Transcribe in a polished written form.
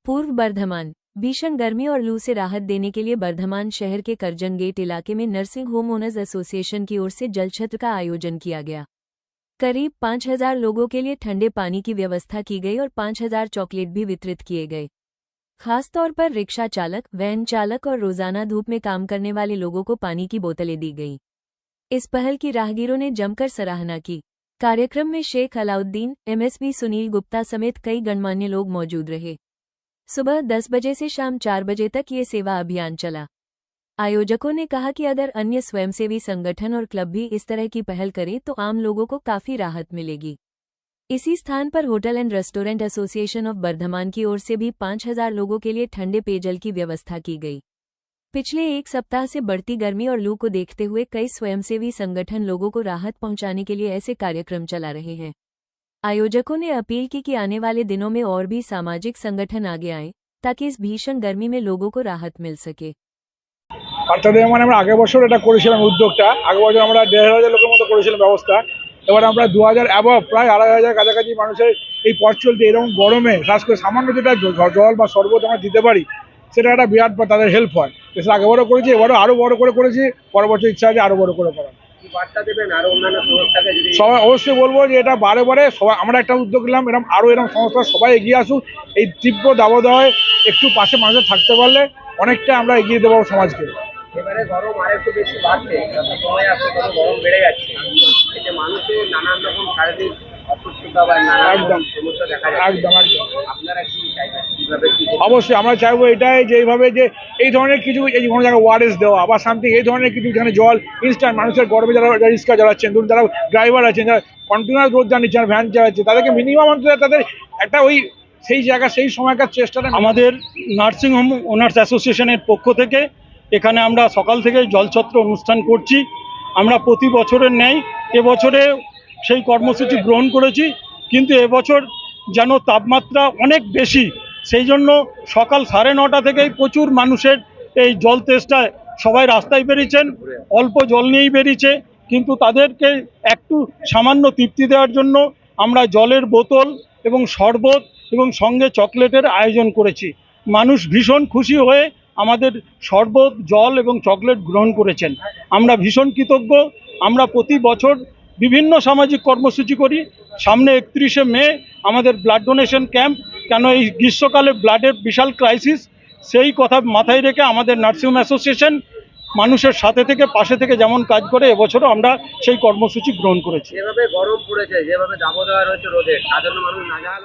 पूर्व बर्धमान। भीषण गर्मी और लू से राहत देने के लिए बर्धमान शहर के करजन गेट इलाके में नर्सिंग होम ओनर्स एसोसिएशन की ओर से जलछत्र का आयोजन किया गया। करीब 5000 लोगों के लिए ठंडे पानी की व्यवस्था की गई और 5000 चॉकलेट भी वितरित किए गए। खासतौर पर रिक्शा चालक, वैन चालक और रोजाना धूप में काम करने वाले लोगों को पानी की बोतलें दी गईं। इस पहल की राहगीरों ने जमकर सराहना की। कार्यक्रम में शेख अलाउद्दीन, एमएसपी सुनील गुप्ता समेत कई गणमान्य लोग मौजूद रहे। सुबह 10 बजे से शाम 4 बजे तक ये सेवा अभियान चला। आयोजकों ने कहा कि अगर अन्य स्वयंसेवी संगठन और क्लब भी इस तरह की पहल करें तो आम लोगों को काफी राहत मिलेगी। इसी स्थान पर hotel and restaurant association of Bardhaman की ओर से भी 5000 लोगों के लिए ठंडे पेयजल की व्यवस्था की गई। पिछले एक सप्ताह से बढ़ती गर्मी और लू को देखते हुए कई स्वयंसेवी संगठन लोगों को राहत पहुंचाने के लिए ऐसे कार्यक्रम चला रहे हैं। आयोजकों ने अपील की कि आने वाले दिनों में और भी सामाजिक संगठन आगे आएं ताकि इस भीषण गर्मी में लोगों को राहत मिल सके। অর্থাৎ মানে আমরা আগের বছর এটা করেছিলাম উদ্যোগটা, আগের বছর আমরা 1500 লোকের মতো করেছিলাম ব্যবস্থা। এবার আমরা 2000 অ্যাবভ প্রায় 2500 কাছাকাছি মানুষের এই পথ চলতে এরকম গরমে খাস করে সামান্য যেটা জল বা শরবত আমরা দিতে পারি সেটা একটা বিরাট তাদের হেল্প হয়। সেটা আগেবারও করেছি, এবারও আরও বড় করে করেছি, পরের বছর ইচ্ছা আছে আরও বড় করে করার। সবাই অবশ্যই বলবো যে এটা বারে বারে সবাই আমরা একটা উদ্যোগ নিলাম, এরকম সংস্থা সবাই এগিয়ে আসুক। এই তীব্র দাবদাহে একটু পাশে মানুষের থাকতে পারলে অনেকটা আমরা এগিয়ে দেবো সমাজকে। এবারে গরম আরেকটু বেশি বাড়ছে, যত সময় আসছে তত গরম বেড়ে যাচ্ছে। এতে মানুষের নানান রকম শারীরিক অসুস্থতা বা নানান সমস্যা দেখা যাচ্ছে। একদম আপনারা কি চাইবেন, কিভাবে কি? অবশ্যই আমরা চাইবো এটাই যে এইভাবে যে এই ধরনের কিছু, এই কোনো জায়গায় ওয়ারেস দেওয়া বা সামথিং এই ধরনের কিছু, যেখানে জল ইনস্ট্যান্ট মানুষের গরমে যারা রিক্সা চালাচ্ছেন, ধরুন যারা ড্রাইভার আছেন, যারা কন্টিনিউয়াস রোড জানিয়েছেন, ভ্যান চালাচ্ছে, তাদেরকে মিনিমাম অন্তত তাদের একটা ওই সেই জায়গা সেই সময়কার চেষ্টাটা। আমাদের নার্সিং হোম ওনার্স অ্যাসোসিয়েশনের পক্ষ থেকে এখানে আমরা সকাল থেকে জলছত্র অনুষ্ঠান করছি। আমরা প্রতি বছরের ন্যায় এবছরে সেই কর্মসূচি গ্রহণ করেছি, কিন্তু এবছর যেন তাপমাত্রা অনেক বেশি, সেই জন্য সকাল 9:30 থেকেই প্রচুর মানুষের এই জল তেষ্টায় সবাই রাস্তায় বেরিয়েছেন। অল্প জল নিয়েই বেরিয়েছে, কিন্তু তাদেরকে একটু সামান্য তৃপ্তি দেওয়ার জন্য আমরা জলের বোতল এবং শরবত এবং সঙ্গে চকলেটের আয়োজন করেছি। মানুষ ভীষণ খুশি হয়ে আমাদের শরবত, জল এবং চকলেট গ্রহণ করেছেন। আমরা ভীষণ কৃতজ্ঞ। আমরা প্রতি বছর বিভিন্ন সামাজিক কর্মসূচি করি। সামনে 31শে মে আমাদের ব্লাড ডোনেশন ক্যাম্প, কেন এই গ্রীষ্মকালে ব্লাডের বিশাল ক্রাইসিস, সেই কথা মাথায় রেখে আমাদের নার্সিং অ্যাসোসিয়েশন মানুষের সাথে থেকে পাশে থেকে যেমন কাজ করে, এবছরও আমরা সেই কর্মসূচি গ্রহণ করেছি। যেভাবে গরম পড়েছে, যেভাবে দাবদাহ রয়েছে রোদের, তার জন্য মানুষ নাজাহাল।